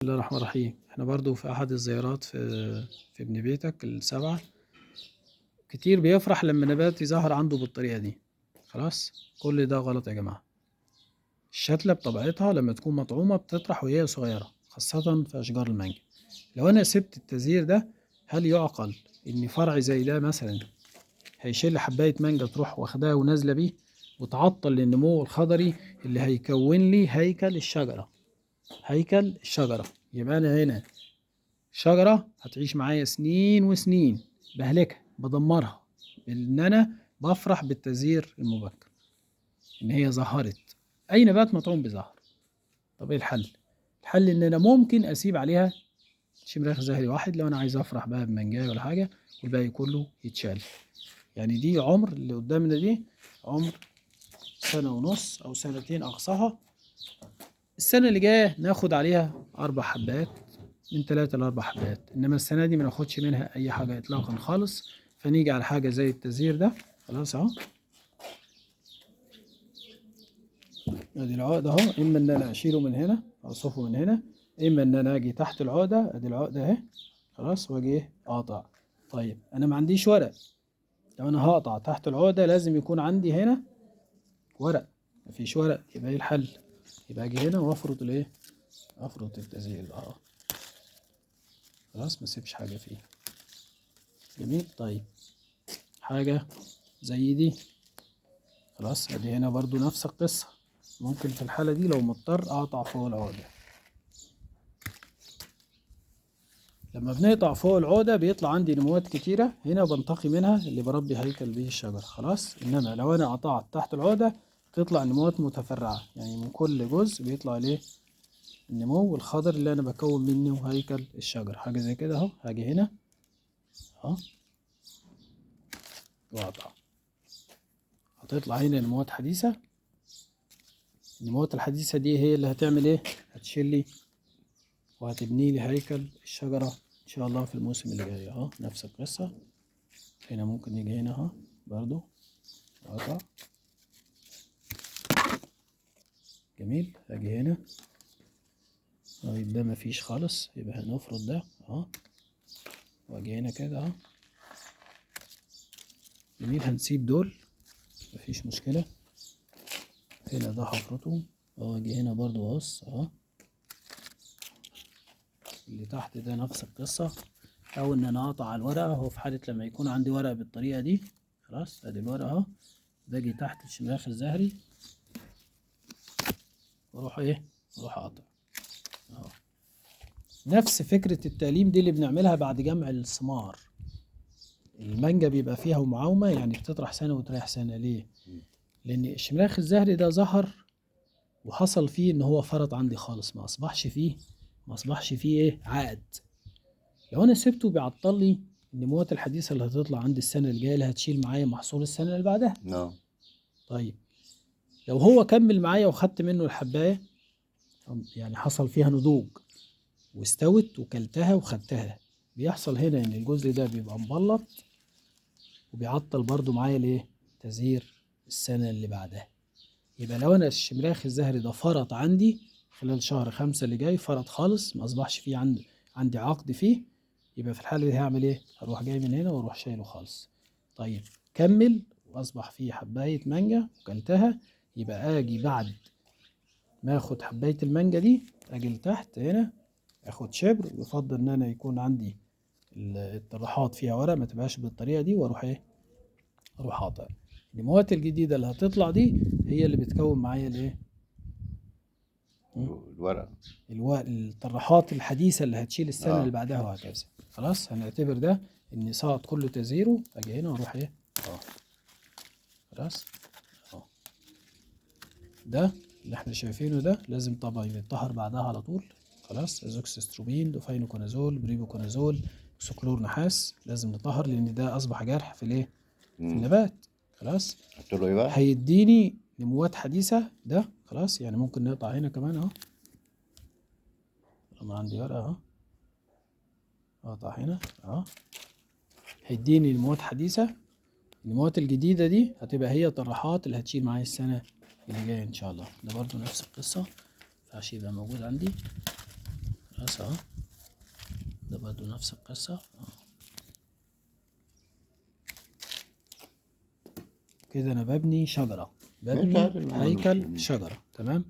بسم الله الرحمن الرحيم. احنا برضو في احد الزيارات في ابن بيتك السبعة. كتير بيفرح لما نبات يظهر عنده بالطريقة دي. خلاص، كل ده غلط يا جماعة. الشتلة بطبيعتها لما تكون مطعومة بتطرح وهي صغيرة، خاصة في اشجار المانجا. لو انا سبت التزهير ده، هل يعقل ان فرع زي ده مثلا هيشيل حباية مانجا تروح واخدها ونازلة بيه وتعطل النمو الخضري اللي هيكون لي هيكل الشجرة؟ يبقى انا هنا شجرة هتعيش معايا سنين وسنين بهلكها بدمرها، لأن أنا بفرح بالتزهير المبكر إن هي ظهرت. أي نبات مطعوم بزهر. طب إيه الحل؟ الحل إن أنا ممكن أسيب عليها شمراخ زهري واحد لو أنا عايز أفرح بقى بمنجاية ولا حاجة، والباقي كله يتشال. يعني دي عمر اللي قدامنا دي عمر سنة ونص أو سنتين أقصاها. السنة اللي جاية ناخد عليها 4 حبات، من 3 ل4 حبات، انما السنه دي ما ناخدش منها اي حاجه اطلاقا خالص. فنيجي على حاجه زي التزهير ده. خلاص اهو، ادي العقده اهو. اما ان انا اشيله من هنا اوصفه من هنا، اما ان انا اجي تحت العقده، ادي العقده اهي. خلاص، واجي اقطع. طيب انا ما عنديش ورق. لو انا هقطع تحت العقده لازم يكون عندي هنا ورق. مفيش ورق، يبقى ايه الحل؟ يبقى اجي هنا وافرط الايه، افرط التزهير ده اهو. خلاص، ما اسيبش حاجه فيه. جميل. طيب حاجه زي دي. خلاص، ادي هنا برضو نفس القصة. ممكن في الحالة دي لو مضطر اقطع فوق العقدة. لما بنقطع فوق العقدة بيطلع عندي نموات كتيرة هنا بنتقي منها اللي بربي هيكل به الشجر. خلاص، انما لو انا قطعت تحت العقدة تطلع نموات متفرعة، يعني من كل جزء بيطلع ليه النمو الخضر اللي انا بكون منه هيكل الشجر. حاجة زي كده اهو. هاجي هنا اهو واقطع، هتطلع هنا نموات حديثة. النموات الحديثة دي هي اللي هتعمل ايه؟ هتشيل لي وهتبني لي هيكل الشجرة إن شاء الله في الموسم اللي جاي أهو. نفس القصة. هنا ممكن نيجي هنا أهو برضو أقطع. جميل. أجي هنا. طيب ده مفيش خالص، يبقى هنفرض ده أهو. وأجي هنا كده أهو. جميل. هنسيب دول، مفيش مشكلة. هنا ده هفرطه أهو. أجي هنا برضو أقص أهو. اللي تحت ده نفس القصة. أو إن أنا أقطع الورقة أهو في حالة لما يكون عندي ورقة بالطريقة دي. خلاص، أدي الورقة أهو. باجي تحت الشماخ الزهري واروح ايه، اروح اقطع اهو. نفس فكرة التقليم دي اللي بنعملها بعد جمع الثمار. المانجا بيبقى فيها معاومة، يعني بتطرح سنة وتريح سنة. ليه؟ لأن الشمراخ الزهري ده ظهر وحصل فيه إن هو فرط عندي خالص، ما أصبحش فيه إيه، عقد. لو أنا سبته بيعطل لي النموات الحديثة اللي هتطلع عندي السنة اللي جاية، اللي هتشيل معايا محصول السنة اللي بعدها. نعم. طيب لو هو كمل معايا وخدت منه الحباية، يعني حصل فيها نضوج واستوت وكلتها وخدتها، بيحصل هنا ان الجزء ده بيبقى مبلط وبيعطل برضو معايا الايه، تزهير السنة اللي بعدها. يبقى لو انا الشمراخ الزهري ده فرط عندي خلال شهر 5 اللي جاي، فرط خالص، ما اصبحش فيه عندي عقد فيه، يبقى في الحالة دي هعمل ايه؟ هروح جاي من هنا واروح شايله خالص. طيب كمل واصبح فيه حباية مانجا وكلتها، يبقى اجي بعد ما اخد حباية المانجا دي اجي لتحت هنا اخد شبر. يفضل ان انا يكون عندي الطرحات فيها ورق، ما تبقاش بالطريقه دي، واروح ايه، اروح قاطع. النموات الجديده اللي هتطلع دي هي اللي بتكون معايا الايه، الورق. الطرحات الحديثه اللي هتشيل السنه اللي اه بعدها وهكذا. خلاص، هنعتبر ده ان سقط كله تزهيره. اجي هنا واروح ايه اه. خلاص اه. ده اللي احنا شايفينه ده لازم طبعا يتطهر بعدها على طول. خلاص، ازوكسستروبين، دوفاينوكونازول، بريبوكونازول، سكلور نحاس، لازم نطهر لان ده اصبح جرح في الايه، في النبات. خلاص، قلت له ايه بقى؟ هيديني نموات حديثة ده. خلاص، يعني ممكن نقطع هنا كمان اهو. انا عندي ورقة اهو، اقطع هنا اهو. هيديني نموات حديثة. النموات الجديدة دي هتبقى هي الطراحات اللي هتشيل معايا السنة اللي جاية ان شاء الله. ده برضو نفس القصة، مينفعش يبقى موجود عندي. بس اهو، ده برضه نفس القصة. كده انا ببني شجرة، هيكل ببني المهندس هيكل يعني. شجرة. تمام.